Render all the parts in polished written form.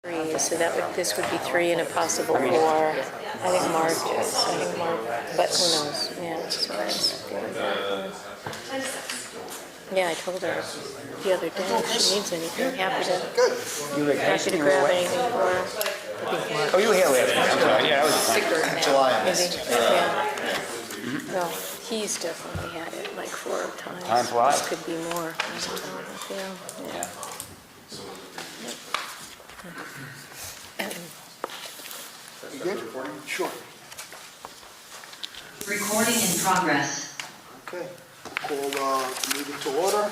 Three, so this would be three and a possible four. I think Mark, but who knows? Yeah. So yeah, I told her the other day if she needs anything, happy to grab anything for her. Oh, you were here last night. I'm sorry. Yeah, I was July. Maybe, yeah. Well, he's definitely had it like 4 times. Time flies. This could be more. I don't know. Yeah. You good? Sure. Recording in progress. Okay. Call the meeting to order. I'm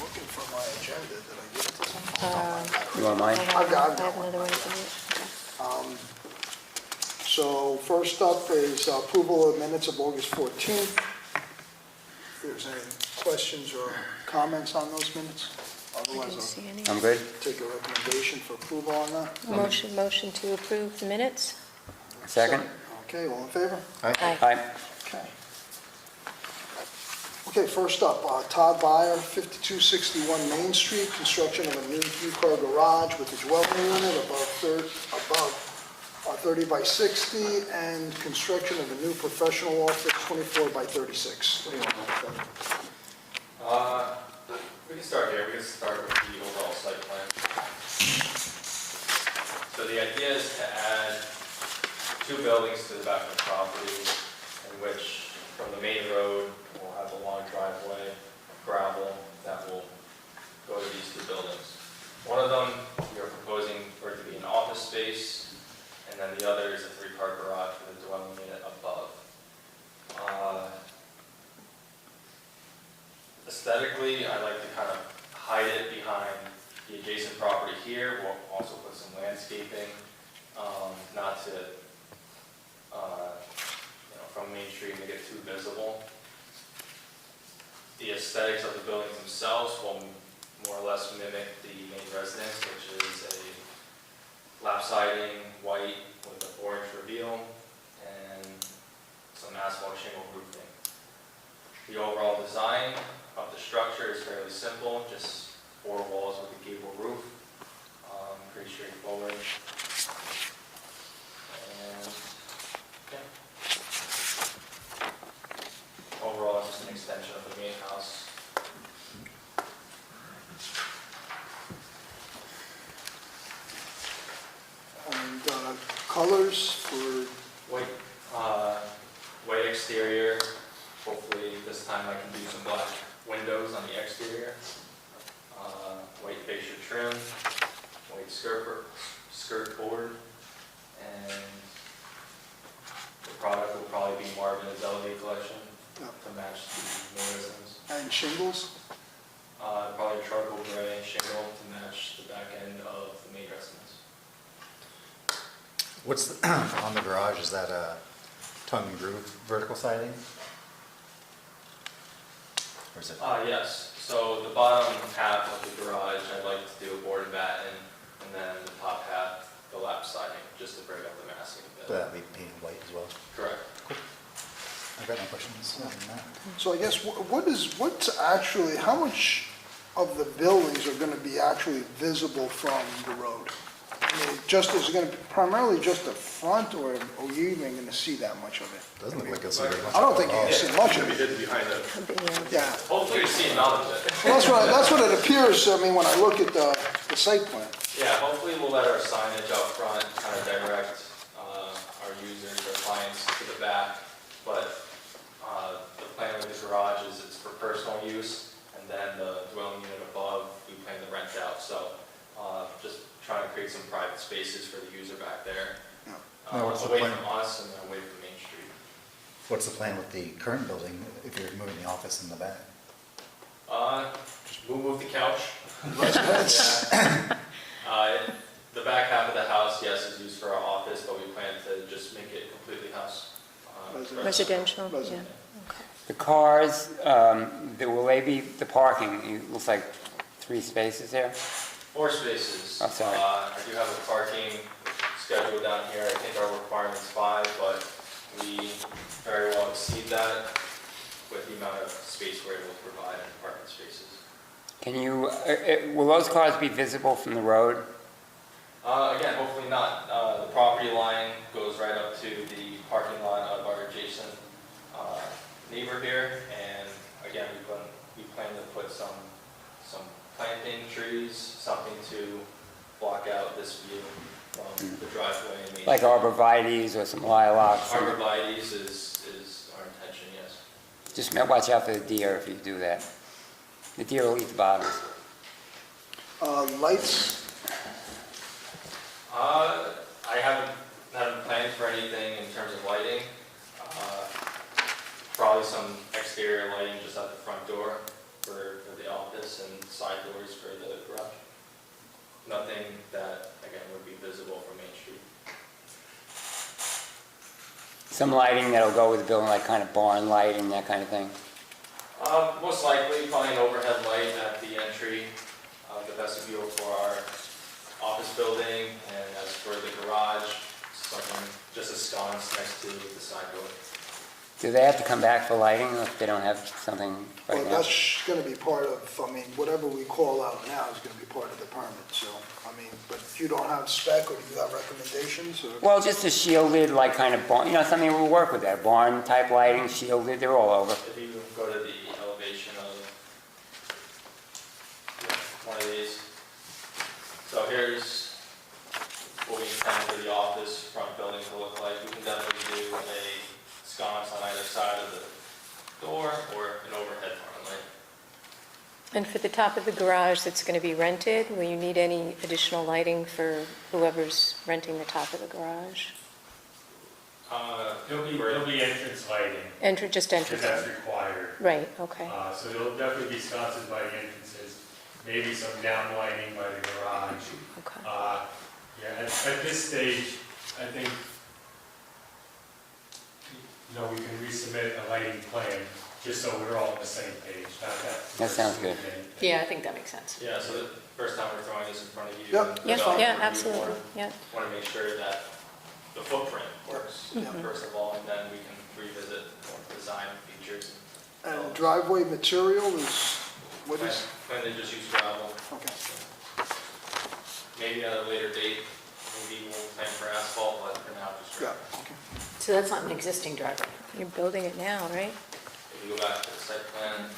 looking for my agenda. Did I give it to someone? You want mine? I have another one for you. So first up is approval of minutes of August 14th. If there's any questions or comments on those minutes? I didn't Otherwise, see any. I'm good. I'll take a recommendation for approval on that. Motion to approve the minutes? Second? Okay, all in favor? Aye. Aye. Okay. Okay, first up, Todd Byer, 5261 Main Street, construction of a new 3-car garage with a dwelling unit above 30 by 60, and construction of a new professional office, 24 by 36. What do you want to know? We can start here. We can start with the overall site plan. So the idea is to add 2 buildings to the back of the property, in which from the main road, we'll have a long driveway, gravel, that will go to these 2 buildings. One of them, we are proposing for it to be an office space, and then the other is a 3-car garage with a dwelling unit above. Aesthetically, I like to kind of hide it behind the adjacent property here. We'll also put some landscaping, not to, from Main Street, make it too visible. The aesthetics of the buildings themselves will more or less mimic the main residence, which is a lap siding, white with an orange reveal, and some asphalt shingle roofing. The overall design of the structure is fairly simple, just 4 walls with a gable roof, pretty straightforward. And yeah. Overall, it's just an extension of the main house. And colors for, White exterior. Hopefully this time I can do some black windows on the exterior. White fascia trim, white skirt board, and the product will probably be Marvin's Elevate collection to match the main residence. and shingles? Probably charcoal gray shingle to match the back end of the main residence. What's on the garage, is that a tongue and groove vertical siding? Or is it? Yes. So the bottom half of the garage, I'd like to do a board and batten, and then the top half, the lap siding, just to break up the massing a Will bit. that be painted white as well? Correct. I've got no questions on that. So I guess what's actually, how much of the buildings are going to be actually visible from the road? I mean, is it going to be primarily just the front, or are you even going to see that much of it? Doesn't look like you'll see very much. I don't think you can see much of it. Hidden behind the. Yeah, Hopefully you see none of it. well, that's what it appears, I mean, when I look at the site plan. Yeah, hopefully we'll let our signage up front kind of direct our users, our clients to the back. But the plan with the garage is it's for personal use, and then the dwelling unit above, we plan to rent out. So just trying to create some private spaces for the user back there. Now, what's the Away plan? from us and then away from Main Street. What's the plan with the current building if you're moving the office in the back? Just move the couch. The back half of the house, yes, is used for our office, but we plan to just make it completely house. Residential, yeah. Resident. Okay. The cars, will they be, the parking, it looks like 3 spaces there? 4 spaces. Oh, sorry. I do have a parking schedule down here. I think our requirement's 5, but we very well exceed that with the amount of space we're able to provide in parking spaces. Can you, will those cars be visible from the road? Again, hopefully not. The property line goes right up to the parking lot of our adjacent neighbor here, and again, we plan to put some planting trees, something to block out this view from the driveway and Main Like Street. arborvitae's or some lilacs? Arborvitae's is our intention, yes. Just watch out for the deer if you do that. The deer will eat the bottoms. Lights, I haven't planned for anything in terms of lighting. Probably some exterior lighting just at the front door for the office and side doors for the garage. Nothing that, again, would be visible from Main Street. Some lighting that'll go with the building, like kind of barn lighting, that kind of thing. Most likely, probably an overhead light at the entry of the vestibule for our office building, and as for the garage, something just a sconce next to the side door. Do they have to come back for lighting if they don't have something right well, now? that's gonna be part of, I mean, whatever we call out now is gonna be part of the permit, so, I mean, but you don't have spec, or do you have recommendations, or? Well, just a shielded, like kind of barn, something will work with that. Barn type lighting, shielded, they're all over. If you go to the elevation of one of these. So here's what we intend for the office front building to look like. We can definitely do a sconce on either side of the door or an overhead front light. And for the top of the garage that's going to be rented, will you need any additional lighting for whoever's renting the top of the garage? There'll be entrance lighting, Just because entrance? that's required. Right, okay. So there'll definitely be sconces by the entrances, maybe some down lighting by the garage. Okay. Yeah, at this stage, I think, we can resubmit a lighting plan, just so we're all on the same page. That sounds good. Yeah, I think that makes sense. Yeah, so the first time we're throwing this in front of you. Yep. and Yeah, development yeah, review absolutely, board, yeah. Want to make sure that the footprint works, Yeah. first of all, and then we can revisit more design features. And driveway material is, what Plan is, plan to just use gravel. okay. Maybe at a later date, maybe we'll plan for asphalt, but for now, just Yeah, gravel. okay. So that's not an existing driveway? You're building it now, right? If you go back to the site plan,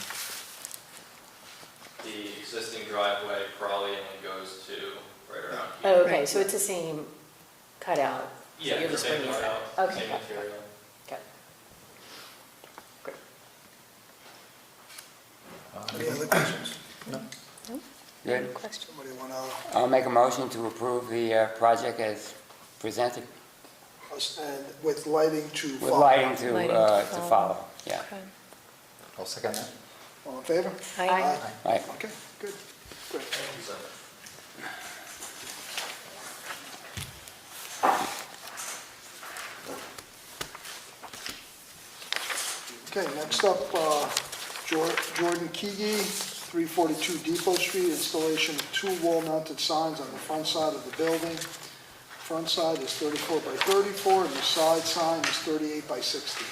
the existing driveway probably only goes to right around Oh, here. okay, so it's the same cutout? So Yeah, you're the just same bringing it layout, back. Okay, same got it. material. Okay. Great. Any other questions? Good. Question? Somebody wanna, I'll make a motion to approve the project as presented, and with lighting to with follow? lighting to Lighting to to follow. follow. Yeah, Okay. I'll second that. All in favor? Aye. right. Okay, good, great. Thank you so much. Okay, next up, Jordan Kege, 342 Depot Street, installation of 2 wall-mounted signs on the front side of the building. Front side is 34 by 34, and the side sign is 38 by 60.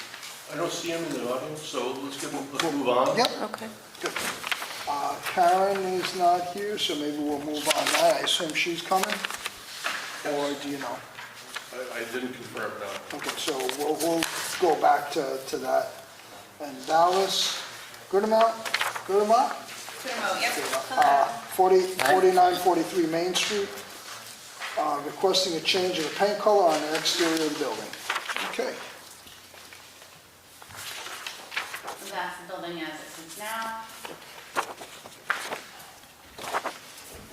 I don't see him in the audience, so let's move on. Yep, Okay. good. Karen is not here, so maybe we'll move on. I assume she's coming? Or do you know? I didn't confirm, no. Okay, so we'll go back to that. And Dallas, Goodamount? 4943 Main Street, requesting a change of the paint color on the exterior of the building. Okay, So that's the building as it sits now.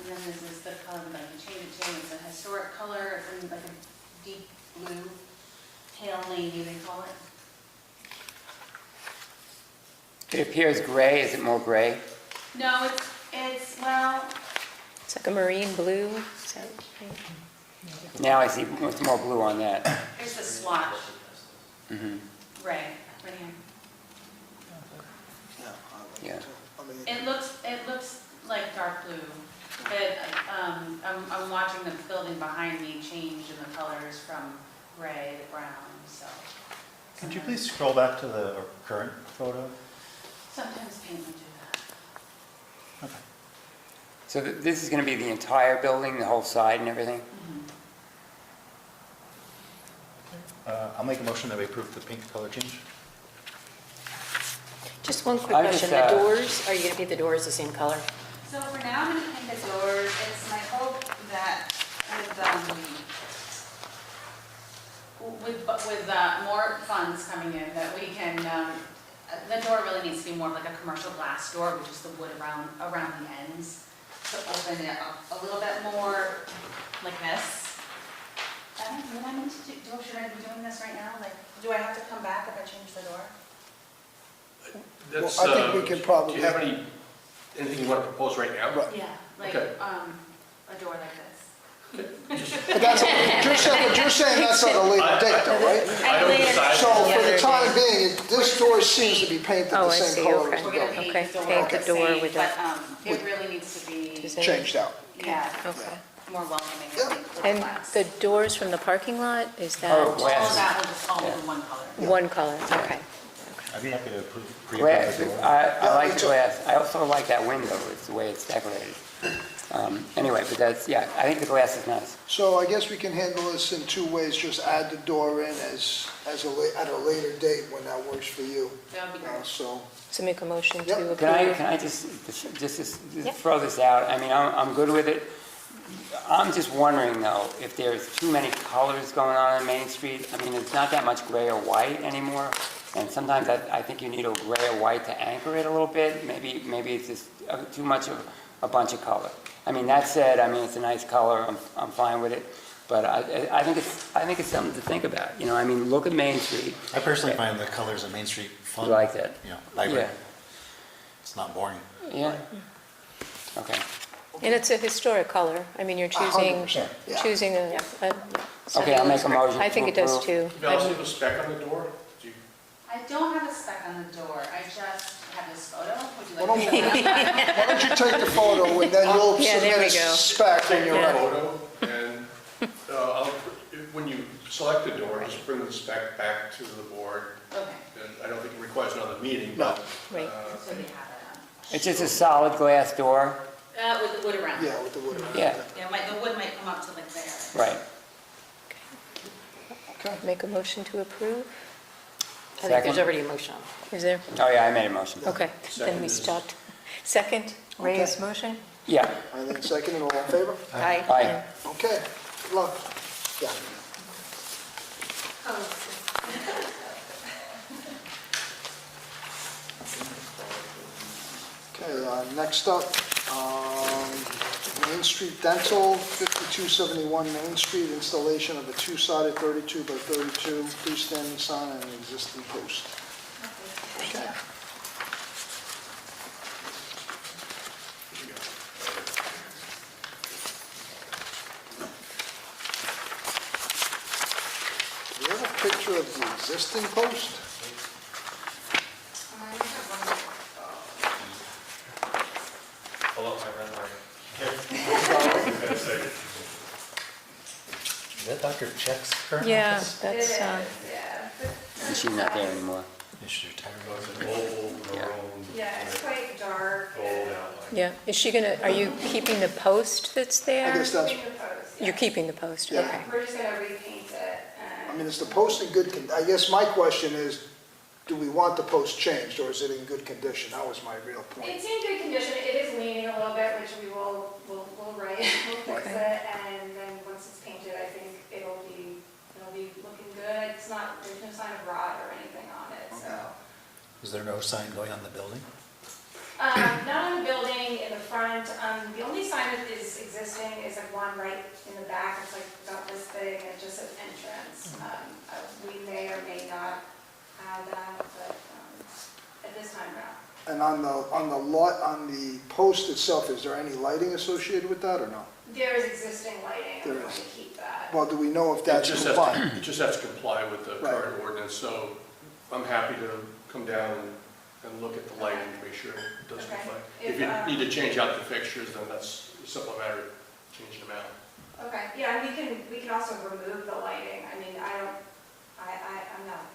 And then this is the color that I can change it to. It's a historic color, it's in like a deep blue, pale navy they call it. It appears gray, is it more gray? No, well, It's like a marine blue. Is that right? Now I see it's more blue on that. here's the swatch, Mhm. right here. yeah. I like Yeah. it too. I mean, It looks like dark blue, but I'm watching the building behind me change in the colors from gray to brown, so. Could you please scroll back to the current photo? Sometimes paint will do that. Okay. So this is going to be the entire building, the whole side and everything? Mhm. I'll make a motion that we approve the paint color change. Just one quick I just, question. The doors, are you going to keep the doors the same color? So for now, I'm gonna paint the doors. It's my hope that with more funds coming in, that we can, the door really needs to be more like a commercial glass door with just the wood around the ends to open it up a little bit more like this. What I meant to do, should I be doing this right now? Like, do I have to come back if I change the door? That's, Well, I think we can probably- Do you have anything you want to propose right now? Right. Yeah, like, Okay. a door like this. But that's, you're saying that's at a later date though, right? I don't decide. So for the other time being, this door seems to be painted Oh, the I same see, color okay. as the We're gonna building, paint the door Paint the the door same, with but it really needs to be, Does that- changed out. yeah, Okay. more welcoming, I Yeah. think, with And glass. the doors from the parking lot, is that Oh, All glass. of that will just all be in one color. one color? Okay. I'd be happy to approve, Glass, pre-approve the door. I like me the too. glass. I also like that window, it's the way it's decorated. Anyway, but that's, yeah, I think the glass is nice. So I guess we can handle this in two ways, just add the door in at a later date when that works for you. That would be great. So, So make a motion to Yep. approve? Can I just throw this out? I mean, I'm good with it. I'm just wondering though, if there's too many colors going on Main Street. I mean, it's not that much gray or white anymore. And sometimes I think you need a gray or white to anchor it a little bit. Maybe it's just too much of a bunch of color. I mean, that said, I mean, it's a nice color. I'm fine with it. But I think it's something to think about. You know, I mean, look at Main Street. I personally find the colors of Main Street fun. You like that? You know, vibrant. Yeah. It's not boring. Yeah? Okay. And it's a historic color. I mean, you're choosing, 100%, yeah. choosing a. Okay, I'll make a motion I think to it does approve. too. You also have a spec on the door? Do you- I don't have a spec on the door, I just have this photo. Would you why like to see that? why don't you take the photo and then you'll Yeah, there submit we a go. spec when you're Yeah. ready. Photo, and when you select the door, just bring the spec back to the board. Okay, And I don't think it requires another meeting, No. but. Right. so we have It's just a solid glass door. it with the wood around. Yeah, with the wood around. Yeah, Yeah, the wood might come up to like there. right. Okay. Make a motion to approve? I think there's Second. already a motion on it. Is there? Oh, yeah, I made a motion. Okay, then Second we is- stopped. Second, Ray's Okay. motion? Yeah, And then second and all in favor? Aye. aye. Okay, good luck. Yeah. Okay, next up, Main Street Dental, 5271 Main Street, installation of a two-sided 32 by 32 freestanding sign and an existing post. Okay. Do you have a picture of the existing post? Pull up my rendering. Is that Dr. Check's current Yeah, office? that's, And she's not there anymore. Yeah, she's retired. It's an oval, maroon. Yeah, it's quite dark. Gold outline. yeah. Is she gonna, are you keeping the post that's I there? guess that's, You're keeping the post, Yeah. okay. We're just gonna repaint it I mean, is the post in good, I guess my question is, do we want the post changed, or is it in good condition? That was my real point. It's in good condition, it is leaning a little bit, which we'll we'll fix Okay. it, and then once it's painted, I think it'll be looking good. It's not, there's no sign of rot or anything on it, so. Is there no sign going on the building? Not on the building, in the front, the only sign that is existing is like one right in the back, it's like about this big, and it just says entrance. We may or may not add that, but at this time, no. And on the lot, on the post itself, is there any lighting associated with that, or no? There is existing lighting, I'm There going is. to keep that. Well, do we know if that's It just has compliant? to- It just has to comply with the Right. current ordinance, so I'm happy to come down and look at the lighting to make sure it does Okay. comply. If, If you need to change out the fixtures, then that's a simple matter of changing them out. Okay, yeah, and we can also remove the lighting, I mean, I'm not,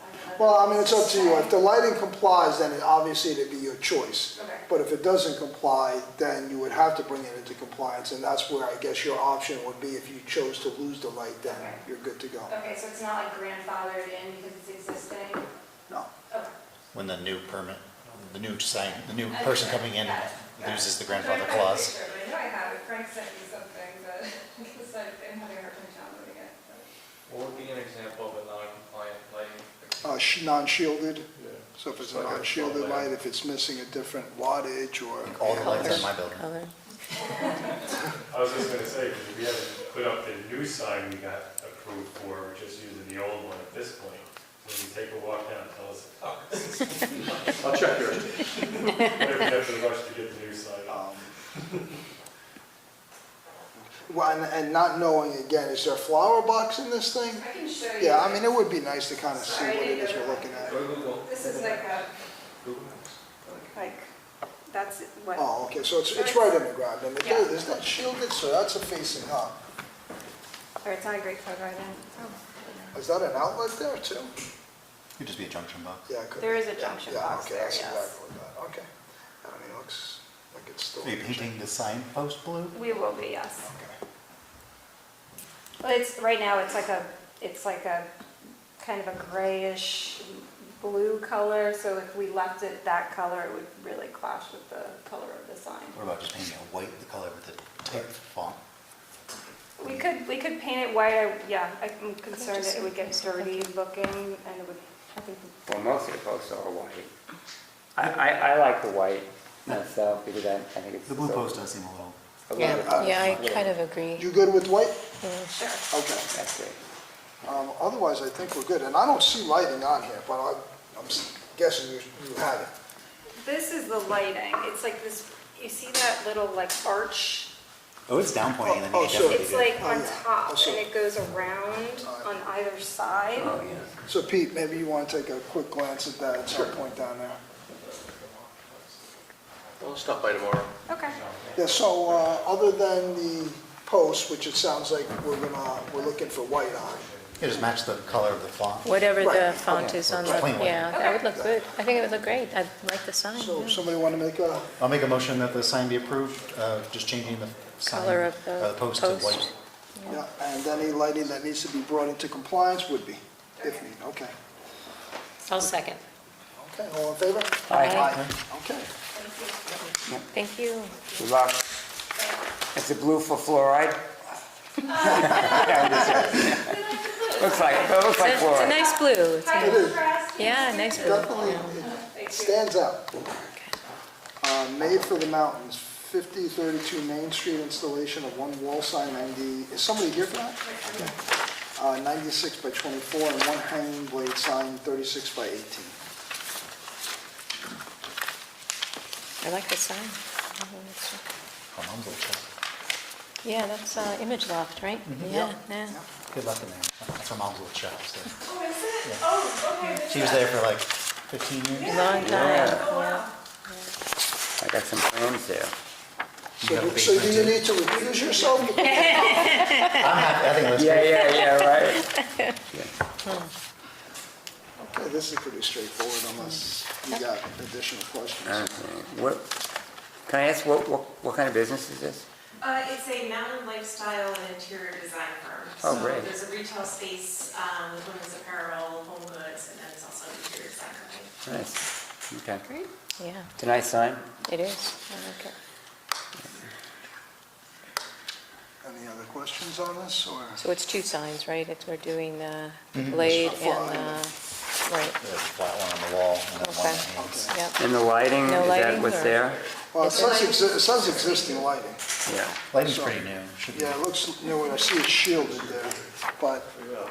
I Well, I mean, it's up to you. If the lighting complies, then obviously it'd be your choice. Okay. But if it doesn't comply, then you would have to bring it into compliance, and that's where I guess your option would be if you chose to lose the light, then Okay. you're good to go. Okay, so it's not like grandfathered in because it's existing? No. Okay. When the new permit, the new sign, the new person coming in Got it. loses the I'm trying to grandfather find a clause. picture, but I know I have it, Frank sent me something, but, because I'm having a hard time downloading it. What would be an example of a non-compliant lighting? Non-shielded, Yeah. so if it's a Like a non-shielded flood light, if it's missing a different wattage or. Like all the lights in my building. Color. I was just gonna say, because we haven't put up the new sign we got approved for, we're just using the old one at this point. When you take a walk down, tell us, I'll check yours. whatever you have to rush to get the new sign up. Well, and not knowing, again, is there a flower box in this thing? I can show you. Yeah, I mean, it would be nice to kind of see Sorry, I what it didn't is go we're to looking at. Go to Google. This is like a, that's what. Oh, okay, so it's right in the ground, and it Yeah. is that shielded, so that's a facing up. Or it's not a great photo, I didn't. Is that an outlet there too? Could just be a junction box. Yeah, it could. There is a Yeah, junction yeah, box okay, there, that's yes. exactly what that, okay. I mean, it looks like it's still. Are you painting the signpost blue? We will be, yes. Okay. Well, it's, right now, it's like a kind of a grayish blue color, so if we left it that color, it would really clash with the color of the sign. What about just painting it white, the color with the type font? We could paint it white, yeah, I'm concerned that it would get dirty looking, and it would, I think, Well, most of the posts are white. I like the white myself because I think it's. The blue so- post does seem a little, a Yeah, little bit- yeah, I little- kind of agree. You good with white? Yeah. sure. Okay. That's great. Otherwise, I think we're good, and I don't see lighting on here, but I'm guessing you have it. This is the lighting, it's like this, you see that little like arch? oh, it's down pointing, then Oh, you can so- definitely It's do. like Oh, on yeah. top, Oh, so- and it goes around on either side. Oh, yeah. So Pete, maybe you want to take a quick glance at that at some point down there. I'll stop by tomorrow. Okay. Yeah, so, other than the post, which it sounds like we're looking for white on. Yeah, just match the color of the font. Whatever the Right. font is on the, Plain white. yeah, that would look good. I think it would look great. I like the sign. So yeah. somebody want to make a, I'll make a motion that the sign be approved, just changing the sign, Color of the post to post. white. yeah, and any lighting that needs to be brought into compliance would be, if needed, okay. I'll second. Okay, all in favor? Aye. Okay. Thank you. Good luck. Is it blue for fluoride? Looks like It's a fluoride. nice blue. It's a- It is, Yeah, nice blue. definitely, it stands out. Made for the Mountains, 5032 Main Street, installation of one wall sign, 90, is somebody here for that? Okay. 96 by 24, and one hanging blade sign, 36 by 18. I like the sign. Oh, that's- Oh, mom's little shop. Yeah, that's Image Loft, right? Yeah, yeah. Good luck in there. That's her mom's little shop, so. Oh, is it? Oh, okay. She was there for like 15 years. Long time, yeah. I got some plans there. You have a So do basement you too. need to recuse yourself? I'm happy, I think that's Yeah, great. yeah, right. Okay, this is pretty straightforward unless you got additional questions. Okay. What, can I ask, what kind of business is this? It's a mountain lifestyle and interior design firm. Oh, great. So there's a retail space with women's apparel, home goods, and then it's also an interior design company. Nice, okay. Great. Yeah, It's a nice sign. it is. I like it. Any other questions on this, or? So it's two signs, right? We're doing the Mhm. blade Just and fine. right, There's a flat one on the wall and then one okay, that hangs. yep. And the lighting, No is that lighting, what's or- there? Well, it says existing lighting. Yeah. Lighting's So- pretty new, should be. Yeah, it looks new, and I see it shielded there. But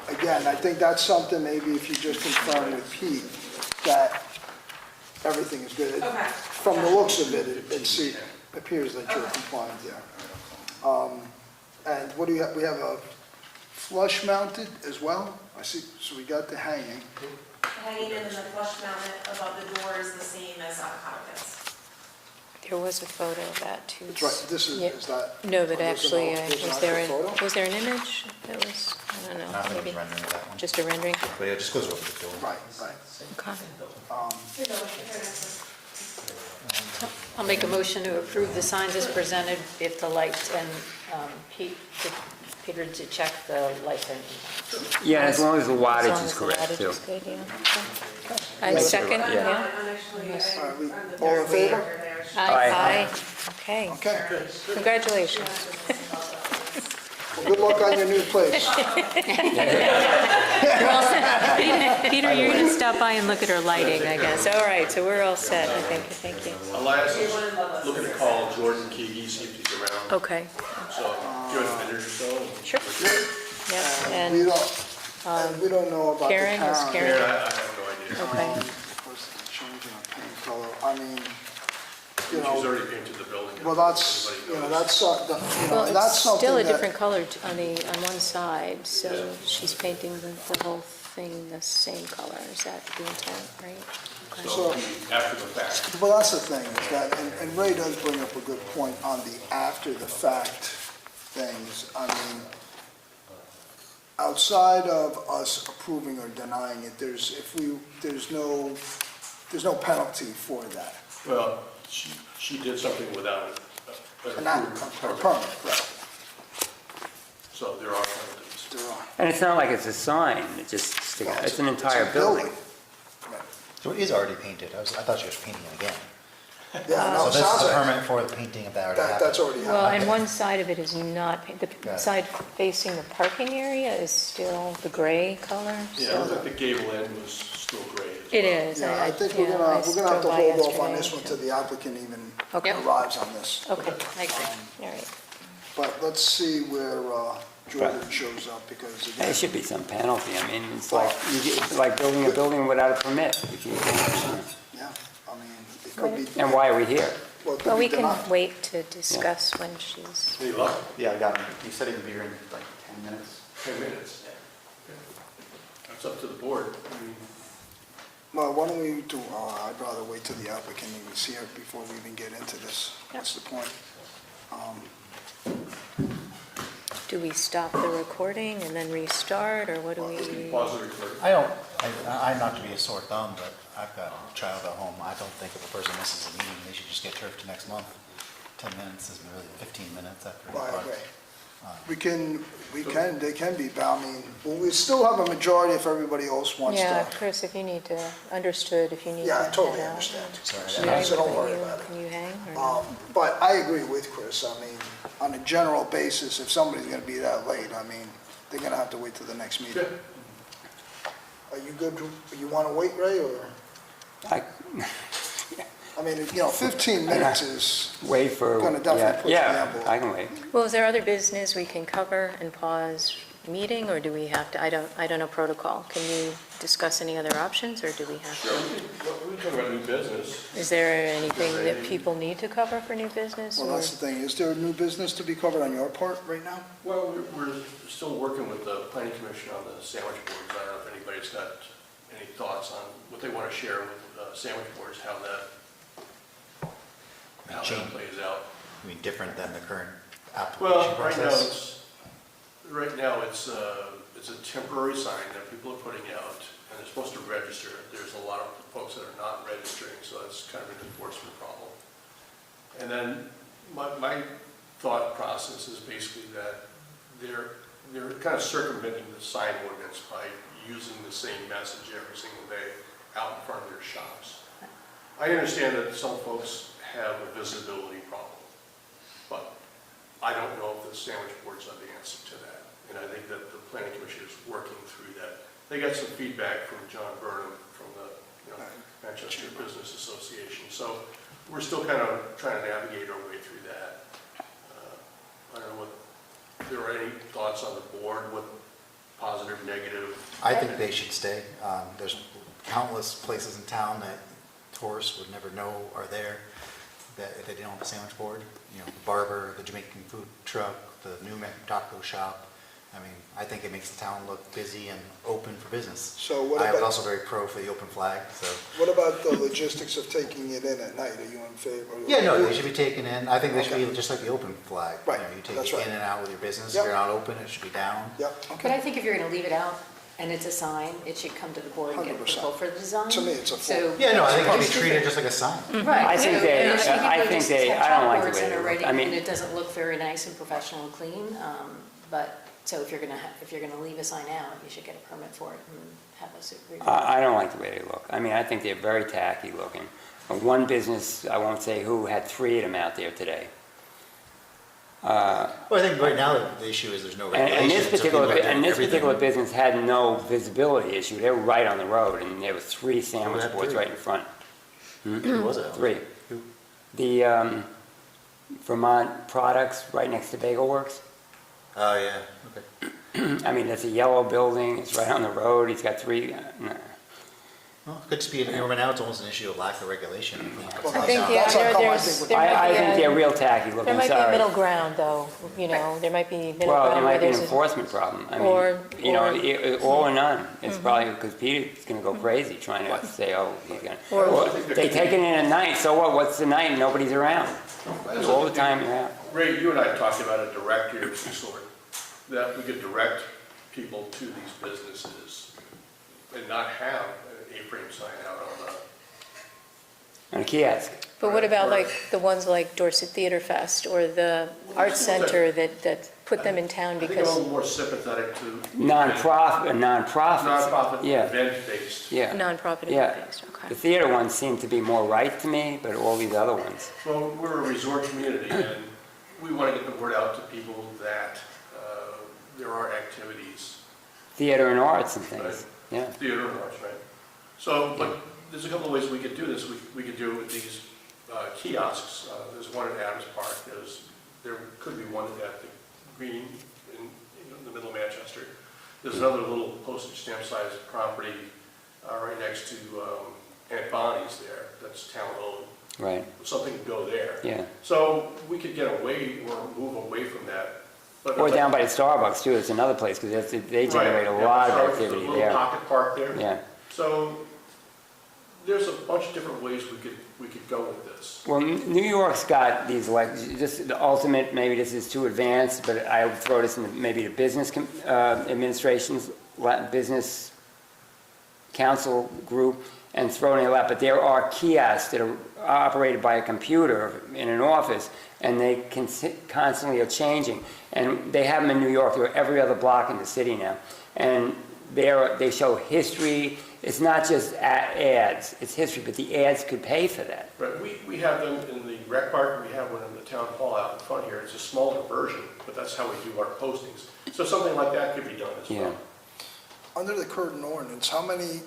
again, I think that's something maybe if you just confirm with Pete that everything is good. Okay. From the looks of it, it appears that you're compliant there. And what do you have? We have a flush mounted as well? I see, so we got the hanging. Hanging in the flush mounted above the door is the same as avocado pits. There was a photo of that too. That's right, this is, Yeah. is that? No, but there's an actually, there's an was there actual photo? was there an image that was I don't know, I think it maybe was rendering of that one. just a rendering? But yeah, it just goes over the door. Right, right. Okay. I'll make a motion to approve the signs as presented if the lights and Peter to check the light thing. Yeah, as long as the As wattage long is as the correct, wattage too. is good, yeah. Okay. I second, Yeah. yeah. All right, all in favor? Aye. Okay, Okay. congratulations. Well, good luck on your new place. Peter, you're going to stop by and look at her lighting, I guess. All right, so we're all set, I think, thank you. Elias is looking to call Jordan Key, see if he's around. Okay, So, give it a minute or so. sure. Yes, We and, we don't know about the Karen, is town. Karen- Karen, I have no idea. okay. What's the changing of paint color? I mean, you She's know, already painted the building. well, that's, Everybody you know, knows. that's, you know, Well, that's it's something still a that- different color on one side, so she's painting the whole thing the same color. Is that the intent, right? Okay. So, after the fact. Well, that's the thing, is that, and Ray does bring up a good point on the after-the-fact things. I mean, outside of us approving or denying it, there's no penalty for that. Well, she did something without an And that, approved a permit. permit, right, So there are penalties. there are. And it's not like it's a sign, it just sticks, Well, it's an it's a entire building. Right. So it is already painted. I thought she was painting it again. Yeah, no, So it this is sounds the like, permit for the painting of that already happened. that's already Well, happened. and one side of it is not, the Got it. side facing the parking area is still the gray color, Yeah, it so. looked like the gable end was still gray. as It well. is. Yeah, I think we're yeah, gonna I have to drove by hold off on yesterday, this one so- till the applicant even Okay. arrives on this. Okay, I agree. all right. But let's see where Jordan shows up, because There again, should be some penalty, I mean, it's like building a building without a permit. If you- yeah, I mean, it could be. And why are we here? Well, it could Well, be we can denied. wait to discuss when she's, Any luck? Yeah, I got him. He said he would be here in like 10 minutes. 10 minutes. That's up to the board. I mean, Well, why don't we do, I'd rather wait till the applicant is here before we even get into this. What's the point? do we stop the recording and then restart, or what do we? Pause the recording. I'm not to be a sore thumb, but I've got a child at home. I don't think if a person misses a meeting, they should just get turfed to next month. 10 minutes is really 15 minutes after. Well, I but, agree. They can be bound, I mean, well, we still have a majority if everybody else wants Yeah, to. Chris, if you need to, understood, if you need to. Yeah, I totally head out. understand. Sorry, So don't worry about it. Can you hang? or no? But I agree with Chris, I mean, on a general basis, if somebody's gonna be that late, I mean, they're gonna have to wait till the next meeting. Good. Are you good, you wanna wait, Ray, or, I mean, 15 minutes is, Wait for, Gonna definitely push the yeah, envelope. I can wait. Well, is there other business we can cover and pause meeting, or do we have to, I don't know protocol. Can you discuss any other options, or do we have Sure, we can talk about new business. to? Is there anything that people need to cover for new business? well, or- that's the thing, is there a new business to be covered on your part right now? Well, we're still working with the planning commission on the sandwich boards. I don't know if anybody's got any thoughts on what they want to share with sandwich boards, how that plays out. I mean, different than the current Well, application process. right now, it's a temporary sign that people are putting out, and they're supposed to register. There's a lot of folks that are not registering, so that's kind of an enforcement problem. And then my thought process is basically that they're kind of circumventing the sign ordinance by using the same message every single day out in front of their shops. I understand that some folks have a visibility problem, but I don't know if the sandwich boards are the answer to that. And I think that the planning commission is working through that. They got some feedback from John Burnham from the Manchester Business Association. So we're still kind of trying to navigate our way through that. I don't know if there are any thoughts on the board, what positive, negative. I think they should stay. There's countless places in town that tourists would never know are there, that if they didn't own a sandwich board. The barber, the Jamaican food truck, the new taco shop. I mean, I think it makes the town look busy and open for business. So what I was about, also very pro for the open flag, so. what about the logistics of taking it in at night? Are you in favor? Yeah, no, they should be taken in. I think they should be just like the open flag. Right, You know, you take that's it right. in and out with your business. If Yep. you're not open, it should be down. Yep, But I okay. think if you're gonna leave it out and it's a sign, it should come to the board and get 100%. approval for the design. To me, it's a full- So. Yeah, no, I think it should be treated just like a sign. Right. I think so, they- you know, some I people think just they- have I don't like the chalkboards way and they are look. writing, I mean- and it doesn't look very nice and professional and clean, but, so if you're gonna leave a sign out, you should get a permit for it and have us agree. I don't like the way they look. I mean, I think they're very tacky looking. One business, I won't say who, had 3 of them out there today. Well, I think right now the issue is there's no And regulations. this so people particular, are doing and this everything. particular business had no visibility issue. They were right on the road, and there were 3 sandwich had boards 3? right in front. Who was it? 3. Who? The Vermont Products, right next to Bagel Works. Oh, yeah, okay. I mean, it's a yellow building, it's right on the road, he's got 3, Well, it could just be, right now it's almost an issue of lack of regulation. Well, I think, that's how come I there's, think with- there might I be think a- they're real tacky looking, There might be a sorry. middle ground, though, you know, there might be middle Well, ground it where might be an there's a... enforcement problem. I Or- mean, you know, or- all or none. It's probably because Peter's gonna go crazy trying to say, oh, he's gonna. Or- Well, they take it in at night, so what? What's the night? Nobody's around. All the time you're out. Ray, you and I talked about a directory of some sort, that we could direct people to these businesses and not have an A-frame sign out on the. On a kiosk. But what about like the ones like Dorset Theater Fest or the Art Center that put them in town I think I'm a because little more sympathetic to. Nonprofits. Nonprofit, Yeah, event-based. yeah. nonprofit Yeah. based, okay. The theater ones seem to be more right to me, but all these other ones. Well, we're a resort community, and we want to get the word out to people that there are activities, Theater and arts and things, Right. yeah. theater and arts, right? So, but there's a couple of ways we could do this. We could do it with these kiosks. There's one at Adams Park. There could be one at the Green in the middle of Manchester. There's another little postage stamp sized property right next to Aunt Bonnie's there, that's town-owned. Right, Something could go there. yeah. So we could get away or move away from that. But Or down by the Starbucks too, it's another place, because they generate a Right, yeah, lot of sorry, activity there's a little there. pocket park there. Yeah. So there's a bunch of different ways we could go with this. Well, New York's got these, like, just the ultimate, maybe this is too advanced, but I would throw this in maybe the business administration's, business council group, and throw it in a lap. But there are kiosks that are operated by a computer in an office, and they constantly are changing. And they have them in New York, they're every other block in the city now. And they show history. It's not just ads, it's history, but the ads could pay for that. But we have them in the rec park, and we have one in the town hall out in front here. It's a smaller version, but that's how we do our postings. So something like that could be done as Yeah. well. Under the current ordinance, how many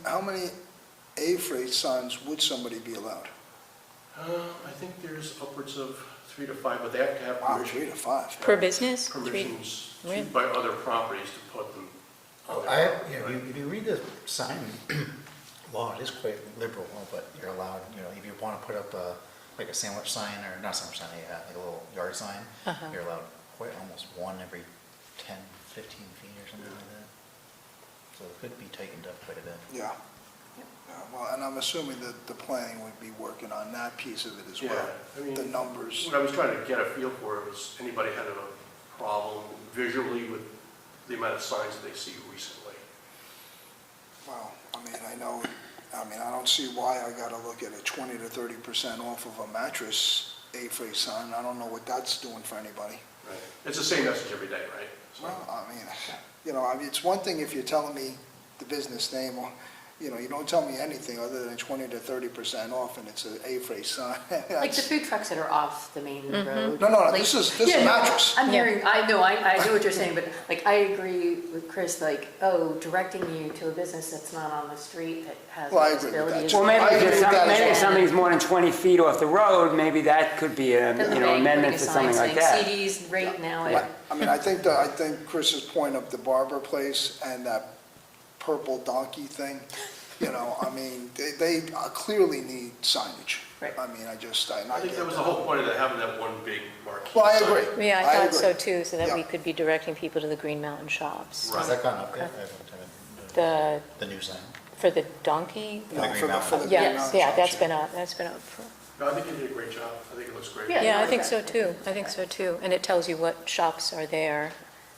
A-freight signs would somebody be allowed? I think there's upwards of 3 to 5, but they have to have Wow, permission. 3 to 5. Per business? Permissions Really? by other properties to put them on their property. If you read the sign law, it is quite liberal, but you're allowed, if you want to put up like a sandwich sign, or not sandwich sign, like a little yard sign, you're allowed almost one every 10, 15 feet or something like that. So it could be tightened up quite a bit. Yeah. Yeah, well, and I'm assuming that the planning would be working on that piece of it as Yeah, well. I mean, The numbers. what I was trying to get a feel for was anybody had a problem visually with the amount of signs that they see recently. Well, I don't see why I gotta look at a 20 to 30% off of a mattress A-freight sign. I don't know what that's doing for anybody. Right. It's the same message every day, right? So- Well, it's one thing if you're telling me the business name, or, you don't tell me anything other than 20 to 30% off, and it's an A-freight sign. Like the food trucks that are off the main road. No, Like- this is Yeah, no, mattress. I'm Yeah. hearing, I know what you're saying, but like, I agree with Chris, like, directing you to a business that's not on the street that has Well, I agree with visibility that, is. too. Well, maybe I agree with that as maybe if well. something's more than 20 feet off the road, maybe that could be an Then the bank amendment putting to a something sign like that. saying CDs rate now at. I think Chris's point of the barber place and that purple donkey thing, You know, I mean, they clearly need signage. Right. I mean, I I get think that was the that. whole point of having that one big marquee. Well, I sign. agree. Yeah, I thought so agree. too, so that we Yeah. could be directing people to the Green Mountain Shops. Right. Has that gone up yet? The, The new sign? for the donkey? No, Green for the Mountain. Green Yes, Mountain yeah, shops, that's yeah. been up, that's been up. No, I think you did a great job. I think it looks great. Yeah. Yeah, I like think that. so too, I think so too. And it tells you what shops are there.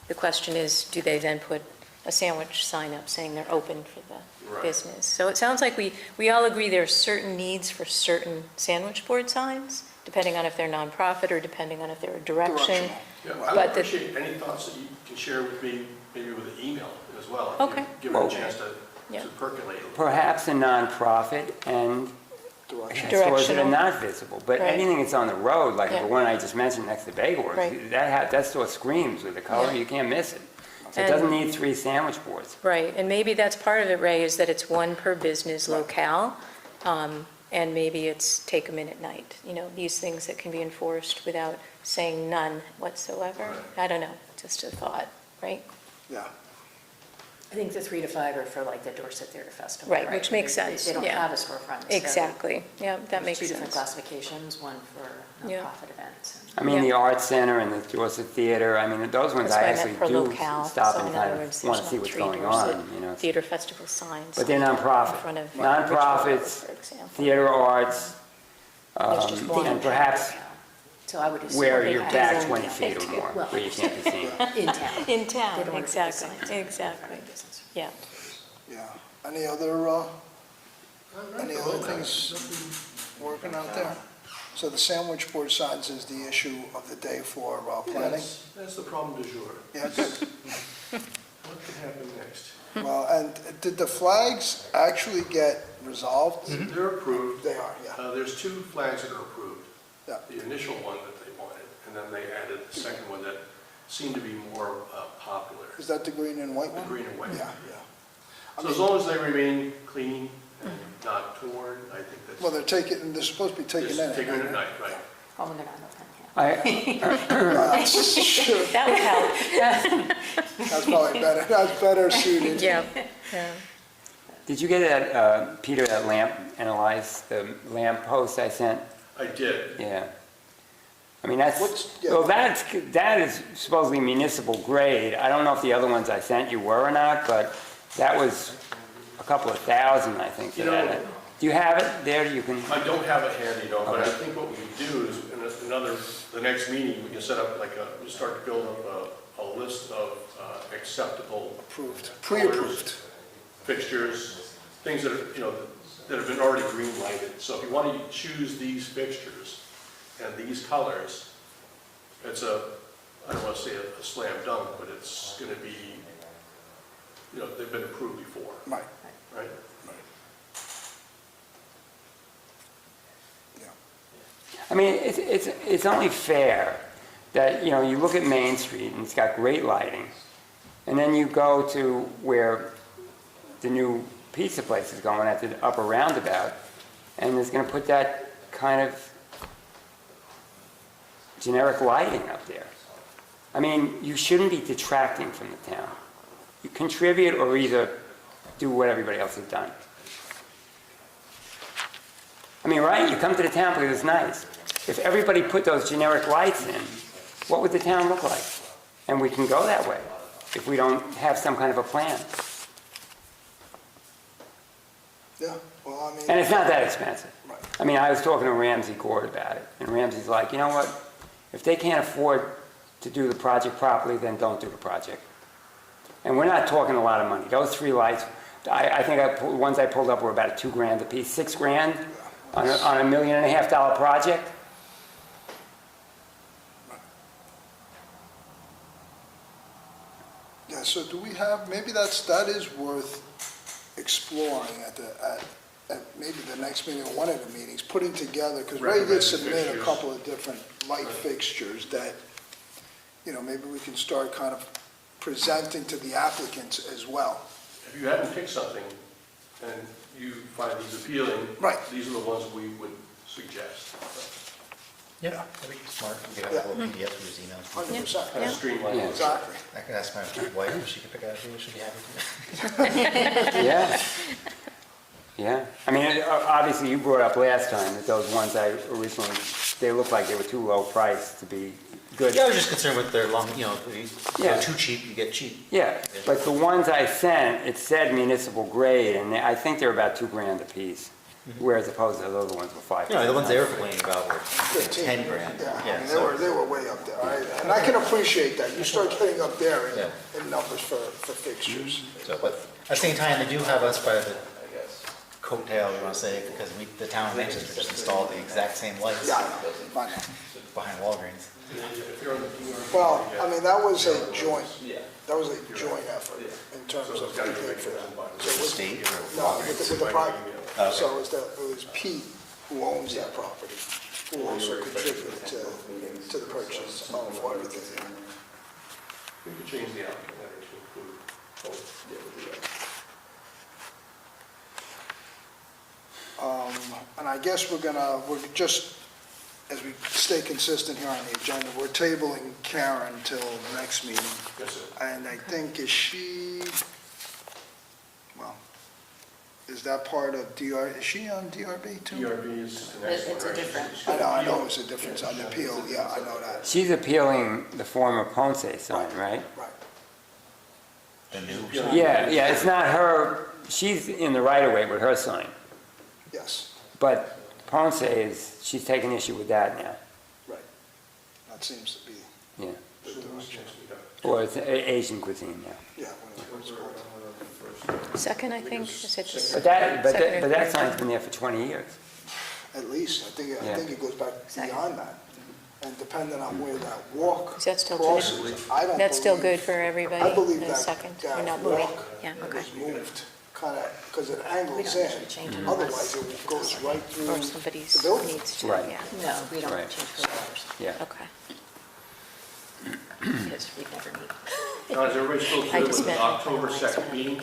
The question is, do they then put a sandwich sign up saying they're open for the Right. business? So it sounds like we all agree there are certain needs for certain sandwich board signs, depending on if they're nonprofit or depending on if they're a direction. Directional. Yeah, I would But the- appreciate any thoughts that you can share with me, maybe with an email as well. if you Okay. Give it a chance Yeah. to percolate. Perhaps a nonprofit and Direction. stores that are Directional. not visible, but Right. anything that's on the road, like Yeah. the one I just mentioned next to Bagel Works, Right. that store screams with the color, Yeah. you can't miss it. So it And- doesn't need 3 sandwich boards. Right, and maybe that's part of it, Ray, is that it's one per business locale, and maybe it's take them in at night. You know, these things that can be enforced without saying none whatsoever. Right. I don't know, just a thought, right? Yeah, I think the 3 to 5 are for like the Dorset Theater Festival. Right, which makes They- sense, They don't yeah. have a storefront. so Exactly, yeah, that there's makes 2 different sense. classifications, one for Yeah. nonprofit events. I mean, Yeah. the Art Center and the Dorset Theater, I mean, those ones That's I why I actually meant per do locale, stop so and in kind other words, of want there's to see not what's 3 going Dorset on, you know. Theater festival signs. But they're in nonprofit. front of Nonprofits, for example. theater arts, There's just one. and perhaps So I would assume. where they you're have back their own 20 town. feet or more, Well, where you can't be seen. In town. In They town, don't want to put the exactly, signs on the exactly, front of business. yeah. yeah. Any other things working out there? So the sandwich board signs is the issue of the day for planning? That's the problem du jour. Yeah, good. What could happen next? Well, and did the flags actually get resolved? They're approved. They are, yeah. There's 2 flags that are approved. Yeah. The initial one that they wanted, and then they added the second one that seemed to be more popular. Is that the green and white The one? green and white. Yeah, yeah. I So as mean, long as they remain clean and not torn, I think that's. well, they're supposed to be taken in. Just taken in at night, right. Oh, they're not open, I, Sure, That would help, that's probably better, that's better suited. yeah, yeah. did you get that, Peter, that lamp, analyze the lamp post I sent? I did. Yeah. I mean, that's, Yeah. well, that is supposedly municipal grade. I don't know if the other ones I sent you were or not, but that was a couple of thousand, I think, for You know- that. Do you have it there? You can, I don't have it handy, though, but I Okay. think what we can do is, in the next meeting, we can set up we start to build up a list of acceptable Approved, pre-approved. fixtures, things that are, that have been already green lighted. So if you want to choose these fixtures and these colors, it's I don't want to say a slam dunk, but it's going to be, they've been approved before, Right, right? right. Yeah. I mean, it's only fair that, you look at Main Street and it's got great lighting, and then you go to where the new pizza place is going at the upper roundabout, and it's going to put that kind of generic lighting up there. I mean, you shouldn't be detracting from the town. You contribute or either do what everybody else has done. I mean, right? You come to the town because it's nice. If everybody put those generic lights in, what would the town look like? And we can go that way if we don't have some kind of a plan. Yeah, well, I mean. And it's not that expensive. Right. I mean, I was talking to Ramsey Court about it, and Ramsey's like, you know what? If they can't afford to do the project properly, then don't do the project. And we're not talking a lot of money. Those 3 lights, I think the ones I pulled up were about $2,000 a piece, $6,000 on a $1.5 million project. Yeah, so do we have, maybe that is worth exploring at maybe the next meeting or one of the meetings, putting together, because Ray did Recommended submit a fixtures. couple of different light fixtures that, maybe we can start kind of presenting to the applicants as well. If you hadn't picked something and you find these appealing, Right. these are the ones we would suggest. Yeah, that'd be smart. We could have a little PDF through his email. 100%. Kind of streamline it. Exactly. I could ask my wife if she could pick out who should be happy to. Yeah. Yeah, I mean, obviously you brought up last time that those ones I originally, they looked like they were too low priced to be good. Yeah, I was just concerned with their long, you know, if you Yeah. go too cheap, you get cheap. Yeah, but the ones I sent, it said municipal grade, and I think they're about $2,000 a piece, whereas opposed to those ones were $5,000. You know, the ones they were complaining about were 10 grand. Yeah, I mean, so- they were way up there, and I can appreciate that. You start getting up there Yeah. in numbers for fixtures. So, but at the same time, they do have us by the coattail, you want to say, because the town of Manchester just installed the exact same lights Yeah, I know, I know. behind Walgreens. Well, I mean, that was a joint effort in terms of who paid for that. So it was- State or No, with the private. Okay. So it was Pete, who owns that property, who also contributed to the purchase of everything. We could change the applicant letter to include both. And I guess we're just, as we stay consistent here on the agenda, we're tabling Karen till the next meeting. Yes, sir. And I think, is that part of is she on DRB too? DRB is the next one. It's a right? different. I know it's a difference on the appeal, yeah, I know that. She's appealing the former Ponce sign, right? Right. The new. Yeah, it's not her, she's in the right of way with her sign, Yes, but Ponce she's taking issue with that now, right. That seems to be yeah. the direction. Or it's Asian cuisine now. Yeah, whatever it's called. Second, I think, is it just? But that second or third? sign's been there for 20 years. At least, I think Yeah. it goes back Second. beyond that. And depending on where that walk Is that still crosses, good? I don't That's still believe- good for everybody? I believe in a that, second? You're that not moving? walk Yeah, okay. is moved, kind of, because it We angles don't in. usually change it Otherwise, it goes right Or through somebody the building. needs to, Right. yeah, No, we don't Right. change colors, Yeah. okay. because we never meet. Now, is everybody still I good just with the meant. October 2nd meeting?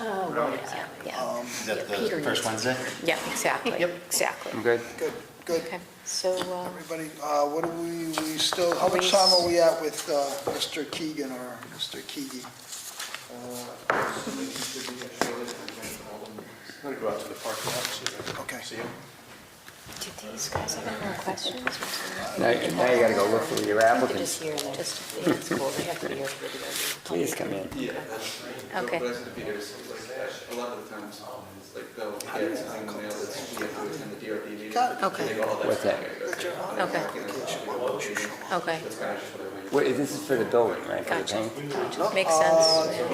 Oh, right, yeah, yeah. Is that Peter the first needs- Wednesday? Yeah, exactly, Yep. exactly. I'm good? Good. Okay, so, Everybody, what do we still, how Are we much time are we at with Mr. Keegan or Mr. Keegan? I'm gonna go out to the parking lot, Okay. see him. did these guys have any more questions? or something? Now you gotta go look for your Just applicants. here and there, just, it's cool, they have to be here for the DRB. Please come in. Yeah, that's right. Okay. But I think there's, like, a lot of the times, like, they'll get something in the mail that's, you have to attend the DRB meeting. Got it. Okay. They go, oh, What's that's that? okay. That's your Okay. application, why don't you show up? Okay, That's kind of just what I mean. Wait, this is for the building, right, for the Gotcha. paint? makes sense.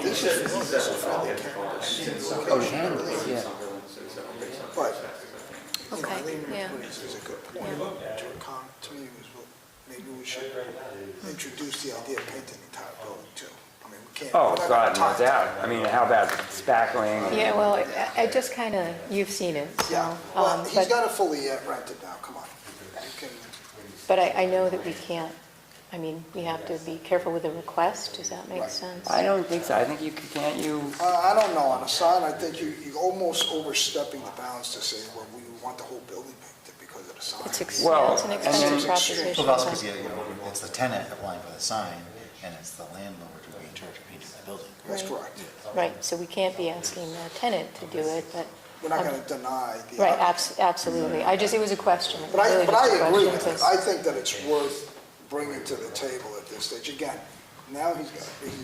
This is for the Oh, the handles, yeah. Right. Okay, I think yeah. what is a good point. To me, was maybe we should introduce the idea of painting the entire building too. I mean, we can't. Oh, we're not God, gonna no tie- doubt. I mean, how about spackling? Yeah, well, I just kind of, you've seen it, so. Yeah, well, he's but- got it fully rented now, come on. You can, But I know that we can't, I mean, we have to be careful with the request, does that make Right. sense? I don't think so. I think can't you, I don't know, on a sign, I think you're almost overstepping the bounds to say, well, we want the whole building painted because of the sign. Well, It's an and expensive then- proposition. Well, also, because, it's the tenant applying for the sign, and it's the landlord who will be in charge of painting the building. That's correct. Right, so we can't be asking the tenant to do it, but. We're not gonna deny the. Right, absolutely. It was a question. It But was I really agree just a with question, it. 'cause- I think that it's worth bringing to the table at this stage. Again, now he's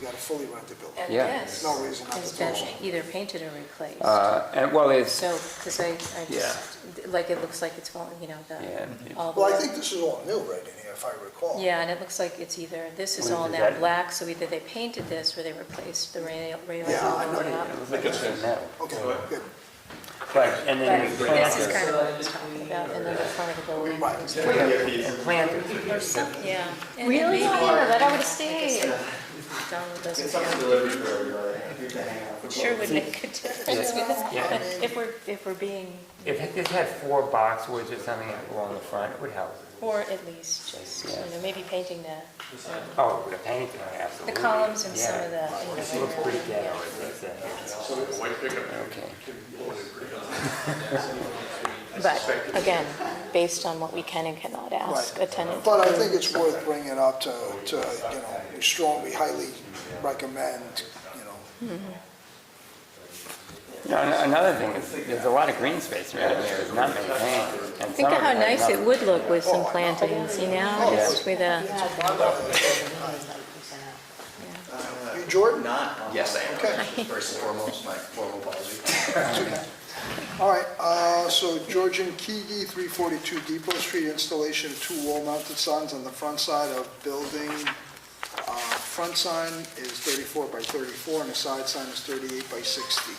got a fully rented building. And Yeah. this No reason not has to been do so. either painted or replaced. and, well, it's, So, because I just, like, it looks like it's, yeah. all the. Well, I think this is all new right in here, if I recall. Yeah, and it looks like it's either, this is What all is now that? black, so either they painted this or they replaced the railings. Yeah, I know. It looks like it's metal. Okay, good. But, and But then this is kind of what I was talking about, and then the front of the building. Right. and planters. Or some, yeah. And Really? maybe- That I would have stayed. Donald doesn't It's up to care. delivery for, people to hang out for. Sure would make a difference with us, Yeah. but if we're being, If this had 4 boxwoods or something along the front, it would help. or at least just, maybe painting Oh, with a paint, the absolutely. columns and some of Yeah. the, It looks pretty ghetto, it does So the white pickup. that. Okay. but again, based on what we can and cannot ask a tenant. But I think it's worth bringing it up to, we strongly, highly recommend, You know, another thing is, there's a lot of green space around here, it's not maintained. and Think some of how it has nice it nothing. would look with some plantings, you know, Yeah. just with a, You, Jordan? Yes, I am. Okay. First and foremost, my formal apology. All right, so Georgian Kigi, 342 Depot Street, installation of 2 wall-mounted signs on the front side of building. Front sign is 34 by 34, and the side sign is 38 by 60.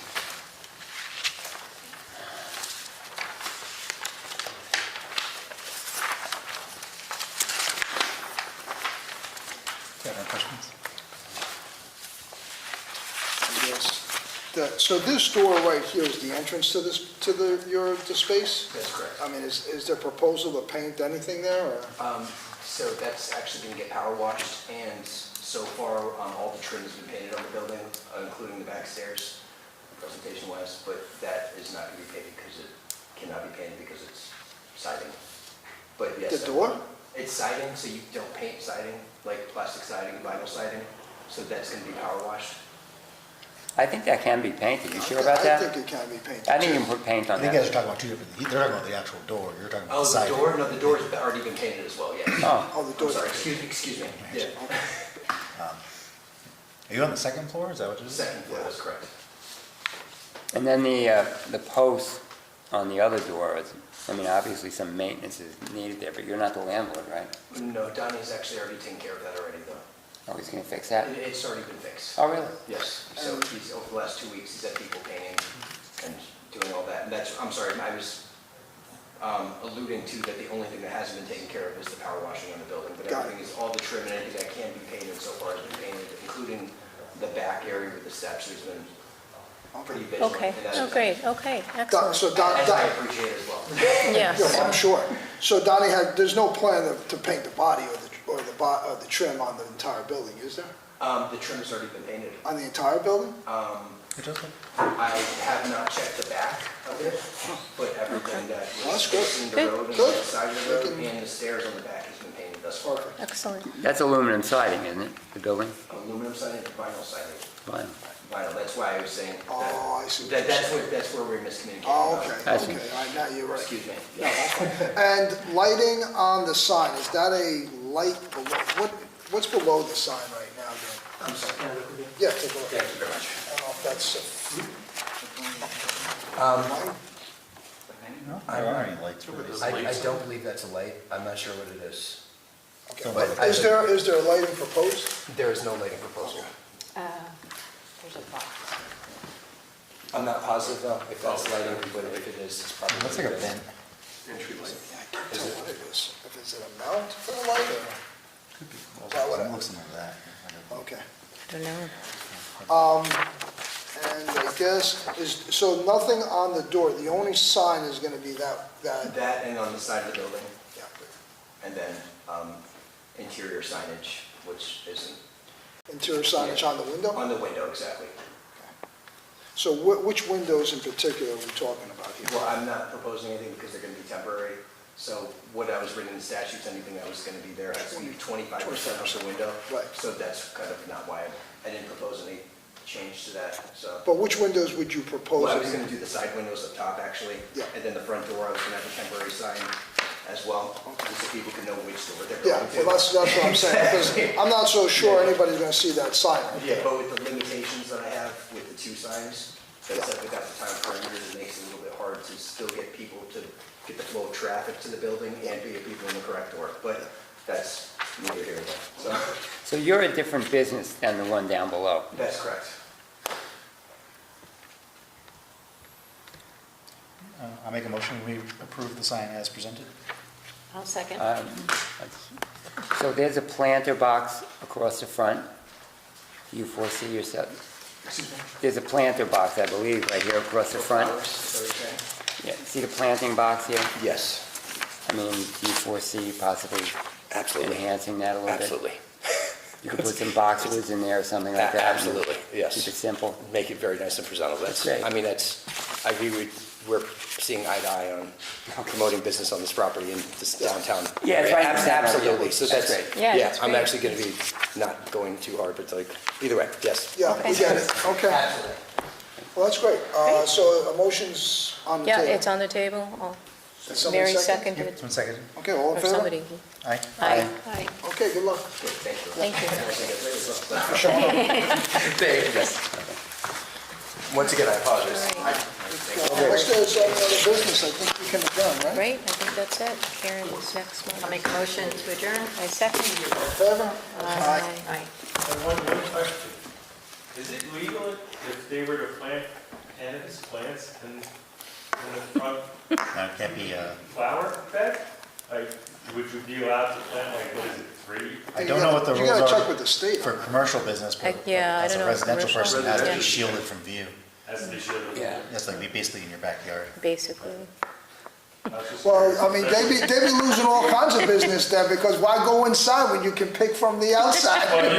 Got any questions? Yes. So this door right here is the entrance to this, to the space? That's correct. I mean, is there proposal to paint anything there, or? So that's actually going to get power washed, and so far, all the trim has been painted on the building, including the back stairs, presentation-wise, but that is not going to be painted because it cannot be painted because it's siding. But yes. The door? It's siding, so you don't paint siding, like plastic siding, vinyl siding, so that's going to be power washed. I think that can be painted, you sure about that? I think it can be painted. I think you too. can put paint I on think you guys are that. talking about two different, they're talking about the actual door, you're talking about Oh, the the side. door? No, the door's already been painted as well, yes. Oh, Oh, the I'm door. sorry, excuse me. Yeah. Are you on the second floor, is that what it is? Second floor, that's correct. and then the post on the other door, I mean, obviously some maintenance is needed there, but you're not the landlord, right? No, Donnie's actually already taken care of that already, though. Oh, he's gonna fix that? It's already been fixed. Oh, really? Yes, so he's, over the last 2 weeks, he's had people painting and doing all that. And that's, I'm sorry, I was alluding to that the only thing that hasn't been taken care of is the power washing on the building. But Got it. everything is, all the trim and anything that can be painted so far has been painted, including the back area with the steps. He's been pretty vigilant. okay, in that. oh, great, okay, Don- excellent. So Don, As I appreciate as well. Yes. yeah, I'm sure. So Donnie there's no plan to paint the body or the trim on the entire building, is there? The trim has already been painted. On the entire building? It does look, I have not checked the back of it, but everything that Well, was that's good. facing the Good. road and Good. the side of the road We can- and the stairs on the back has been painted thus far. Perfect. Excellent. That's aluminum siding, isn't it, the building? Aluminum siding and vinyl siding. Fine. Vinyl, that's why I was saying that. Oh, I see what that- you're That's where we're miscommunicating. Oh, about. I see. okay, all right, now you're right. Excuse me. And lighting on the sign, is that a light below, what's below the sign right now, Dan? I'm sorry, can I look again? Yeah, take a look. Thank you very much. I don't know if that's no, there are any lights for these. I don't believe that's a light, I'm not sure what it is. okay. But Is there a lighting proposed? There is no lighting proposal. There's a box. I'm not positive though, if that's lighting, but if it is, it's probably. It looks like a vent. Entry light. Yeah, I can't tell what it is. If it's a mount for the light or? Could be. that what It it- looks like that. Okay. I don't know. And I guess, so nothing on the door, the only sign is gonna be that, That and on the side of the building, yeah. and then interior signage, which isn't Interior signage on the window? on the window exactly. So which windows in particular are we talking about here? Well, I'm not proposing anything because they're going to be temporary. So what I was reading in the statutes, anything that was going to be there has to be 25% of the window. Right. So that's kind of not why I didn't propose any change to that, so. But which windows would you propose? Well, I was going to do the side windows up top, actually. Yeah. And then the front door, I was going to have a temporary sign as well, just so people can know which door they're Yeah, going to. well, that's what I'm saying, because I'm not so sure anybody's gonna see that sign right Yeah, there. but with the limitations that I have with the 2 signs, that's without the time parameters, it makes it a little bit hard to still get people to get the flow of traffic to the building and to get people in the correct door. But that's neither here nor there. So, So you're a different business than the one down below? that's correct. I make a motion, we approve the sign as presented. I'll second. So there's a planter box across the front. Do you foresee yourself? Excuse me? There's a planter box, I believe, right here across the front. Flowers, is that what you're saying? Yeah, see the planting box here? Yes, I mean, do you foresee possibly absolutely, enhancing that a little bit? absolutely. You could put some boxwoods in there or something like that? Absolutely, yes. Keep it simple? Make it very nice and presentable. That's great. I mean, I agree, we're seeing eye to eye on promoting business on this property in this downtown. Yeah, it's right in the center. Absolutely, so That's that's, great. Yeah, that's I'm great. actually going to be not going too hard, but like, either way, yes. Yeah, we get it, okay. Absolutely. Well, that's great. So a motion's on the Yeah, table. it's on the table. Did somebody Mary second? seconded, One second. Okay, all in or favor? somebody. Aye. Aye. Okay, good luck. Thank you. Thank you. Thanks for showing up. Once again, I apologize. Unless there's any other business, I think we can adjourn, right? Right, I think that's it. Karen's next I'll one. make a motion to adjourn. I second. All in favor? Aye. And one question. Is it legal if they were to plant cannabis plants in the front It can't be, flower bed? Like, would you be allowed to plant, like, what is it, 3? I don't know what the You rules gotta check are with the state. for commercial business, but Yeah, I as don't a know, residential commercial. person, it has to Yeah. be shielded from view. Has to be shielded. Yeah. That's like basically in your backyard. Basically. I was just Well, curious. I mean, they be losing all kinds of business there, because why go inside when you can pick from the outside? Well, you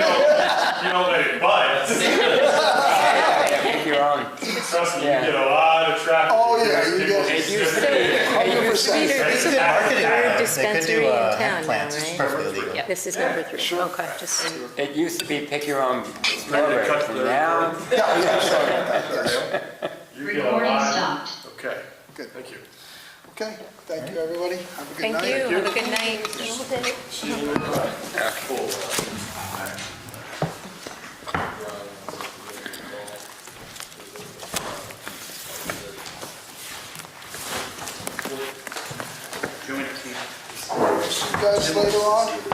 don't let it bud. Yeah, pick your own. Trust me, you Yeah. get a lot of traffic. Oh, yeah, you People get- just It used to sit be, there. it used to be. Peter, this is the Marketing, third they could dispensary do in hemp town now, plants, it's right? perfectly legal. This is number 3. Sure. Okay, just, It used to be pick your own strawberries, and now, Yeah, yeah, sorry about that, yes. You get a Recording lot. stopped. Okay, Good. thank you. Okay, thank you, everybody. Have a good night. thank you. Have a good night. See you guys later on. going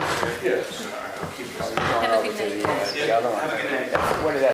over to the other one. What is that?